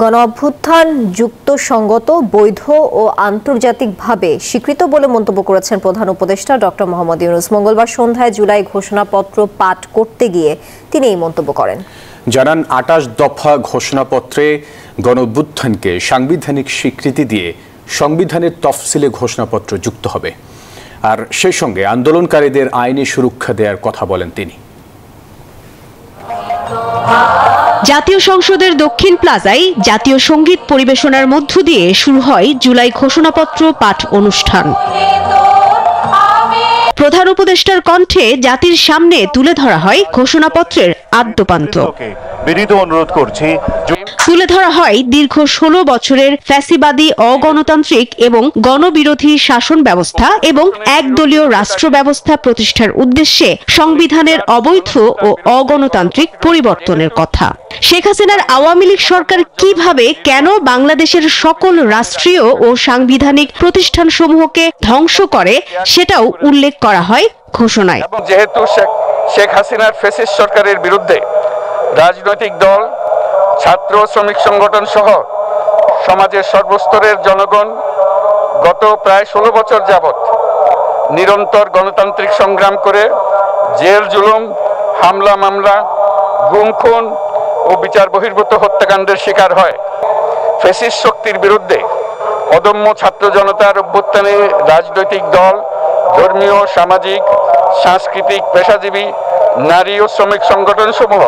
গণ অভ্যুত্থান যুক্তিসঙ্গত, বৈধ ও আন্তর্জাতিকভাবে স্বীকৃত বলে মন্তব্য করেছেন প্রধান উপদেষ্টা ডক্টর মোহাম্মদ ইউনূস। মঙ্গলবার সন্ধ্যায় জুলাই ঘোষণাপত্র পাঠ করতে গিয়ে তিনি এই মন্তব্য করেন। জানান ২৮ দফা ঘোষণাপত্রে গণ অভ্যুত্থানকে সাংবিধানিক স্বীকৃতি দিয়ে সংবিধানের তফসিলে ঘোষণাপত্র যুক্ত হবে, আর সেই সঙ্গে আন্দোলনকারীদের আইনি সুরক্ষা দেওয়ার কথা বলেন তিনি। জাতীয় সংসদের দক্ষিণ প্লাজায় জাতীয় সঙ্গীত পরিবেশনার মধ্য দিয়ে শুরু হয় জুলাই ঘোষণাপত্র পাঠ অনুষ্ঠান। প্রধান উপদেষ্টার কণ্ঠে জাতির সামনে তুলে ধরা হয় ঘোষণাপত্রের আদ্যোপান্ত। তুলে ধরা হয় দীর্ঘ ১৬ বছরের ফ্যাসিবাদী, অগণতান্ত্রিক এবং গণবিরোধী শাসন ব্যবস্থা এবং একদলীয় রাষ্ট্র ব্যবস্থা প্রতিষ্ঠার উদ্দেশ্যে সংবিধানের অবৈধ ও অগণতান্ত্রিক পরিবর্তনের কথা। শেখ হাসিনার আওয়ামী লীগ সরকার কিভাবে, কেন বাংলাদেশের সকল রাষ্ট্রীয় ও সাংবিধানিক প্রতিষ্ঠানসমূহকে ধ্বংস করে, সেটাও উল্লেখ করা হয় ঘোষণায়। যেহেতু শেখ হাসিনার ফ্যাসিস্ট সরকারের বিরুদ্ধে রাজনৈতিক দল, ছাত্র, শ্রমিক সংগঠন সহ সমাজের সর্বস্তরের জনগণ গত প্রায় ১৬ বছর যাবৎ নিরন্তর গণতান্ত্রিক সংগ্রাম করে জেল জুলুম, হামলা মামলা, গুম খুন ও বিচার বহির্ভূত হত্যাকাণ্ডের শিকার হয়। ফ্যাসিস্ট শক্তির বিরুদ্ধে অদম্য ছাত্র জনতার অভ্যুত্থানে রাজনৈতিক দল, ধর্মীয়, সামাজিক, সাংস্কৃতিক, পেশাজীবী, নারী ও শ্রমিক সংগঠন সমূহ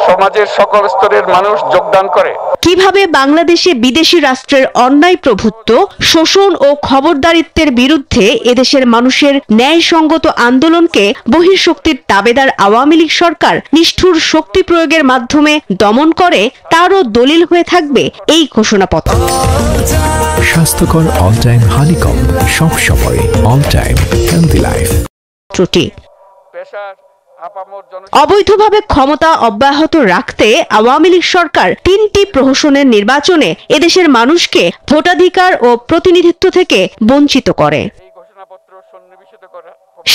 সমাজের সকল স্তরের মানুষ যোগদান করে। কিভাবে বাংলাদেশে বিদেশি রাষ্ট্রের অন্যায় প্রভুত্ব, শোষণ ও খবরদারিত্বের বিরুদ্ধে এদেশের মানুষের ন্যায়সঙ্গত আন্দোলনকে বহিঃশক্তির তাবেদার আওয়ামী লীগ সরকার নিষ্ঠুর শক্তি প্রয়োগের মাধ্যমে দমন করে, তারও দলিল হয়ে থাকবে এই ঘোষণাপত্র। স্বাস্থ্যকর অল টাইম হানিকম, সব সময় অল টাইম হেলদি লাইফ। অবৈধভাবে ক্ষমতা অব্যাহত রাখতে আওয়ামী লীগ সরকার ৩টি প্রহসনের নির্বাচনে এদেশের মানুষকে ভোটাধিকার ও প্রতিনিধিত্ব থেকে বঞ্চিত করে।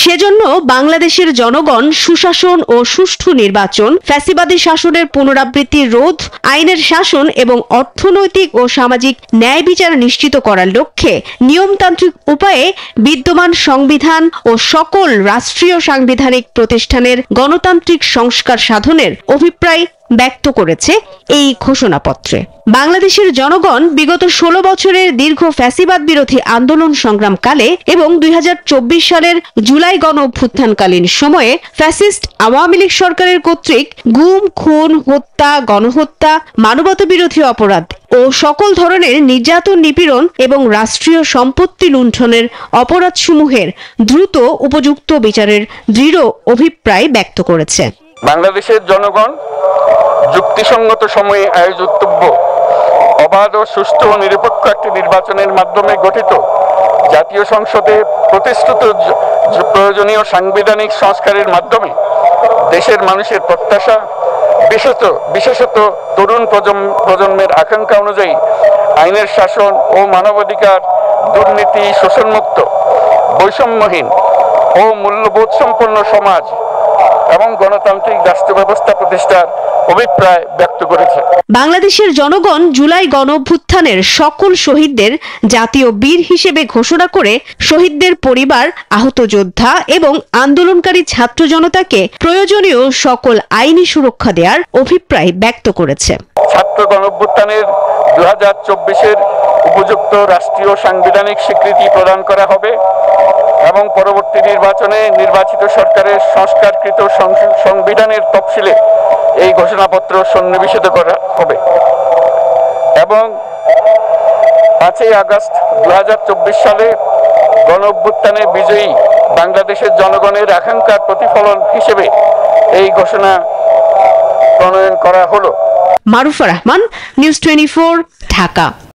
সেজন্য বাংলাদেশের জনগণ সুশাসন ও সুষ্ঠু নির্বাচন, ফ্যাসিবাদী শাসনের পুনরাবৃত্তি রোধ, আইনের শাসন এবং অর্থনৈতিক ও সামাজিক ন্যায় বিচার নিশ্চিত করার লক্ষ্যে নিয়মতান্ত্রিক উপায়ে বিদ্যমান সংবিধান ও সকল রাষ্ট্রীয় সাংবিধানিক প্রতিষ্ঠানের গণতান্ত্রিক সংস্কার সাধনের অভিপ্রায় ব্যক্ত করেছে এই ঘোষণাপত্রে। বাংলাদেশের জনগণ বিগত ১৬ বছরের দীর্ঘ ফ্যাসিবাদ বিরোধী আন্দোলন সংগ্রামকালে এবং ২০২৪ সালের জুলাই গণ অভ্যুত্থানকালীন সময়ে ফ্যাসিস্ট আওয়ামী লীগ সরকারের কর্তৃক গুম, খুন, হত্যা, গণহত্যা, মানবতা বিরোধী অপরাধ ও সকল ধরনের নির্যাতন, নিপীড়ন এবং রাষ্ট্রীয় সম্পত্তি লুণ্ঠনের অপরাধসমূহের দ্রুত উপযুক্ত বিচারের দৃঢ় অভিপ্রায় ব্যক্ত করেছে। বাংলাদেশের জনগণ যুক্তিসঙ্গত সময়ে আয়োজিতব্য অবাধ ও সুষ্ঠু ও নিরপেক্ষ একটি নির্বাচনের মাধ্যমে গঠিত জাতীয় সংসদে প্রতিশ্রুত প্রয়োজনীয় সাংবিধানিক সংস্কারের মাধ্যমে দেশের মানুষের প্রত্যাশা, বিশেষত তরুণ প্রজন্মের আকাঙ্ক্ষা অনুযায়ী আইনের শাসন ও মানবাধিকার, দুর্নীতি, শোষণমুক্ত, বৈষম্যহীন ও মূল্যবোধ সম্পন্ন সমাজ এবং গণতান্ত্রিক রাষ্ট্র ব্যবস্থা প্রতিষ্ঠার অভিপ্রায় ব্যক্ত করেছে। বাংলাদেশের জনগণ জুলাই গণ অভ্যুত্থানের সকল শহীদদের জাতীয় বীর হিসেবে ঘোষণা করে শহীদদের পরিবার, আহত যোদ্ধা এবং আন্দোলনকারী ছাত্র জনতাকে প্রয়োজনীয় সকল আইনি সুরক্ষা দেওয়ার অভিপ্রায় ব্যক্ত করেছে। ছাত্র গণ অভ্যুত্থানের ২০২৪-এর উপযুক্ত রাষ্ট্রীয় সাংবিধানিক স্বীকৃতি প্রদান করা হবে এবং পরবর্তী নির্বাচনে নির্বাচিত সরকারের সংস্কারকৃত সংবিধানের তফসিলে এই ঘোষণাপত্র সন্নিবেশিত করা হবে এবং ৫ই আগস্ট ২০২৪ সালে গণ অভ্যুত্থানে বিজয়ী বাংলাদেশের জনগণের আকাঙ্ক্ষার প্রতিফলন হিসেবে এই ঘোষণা প্রণয়ন করা হলো। মারুফা রহমান, নিউজ 24, ঢাকা।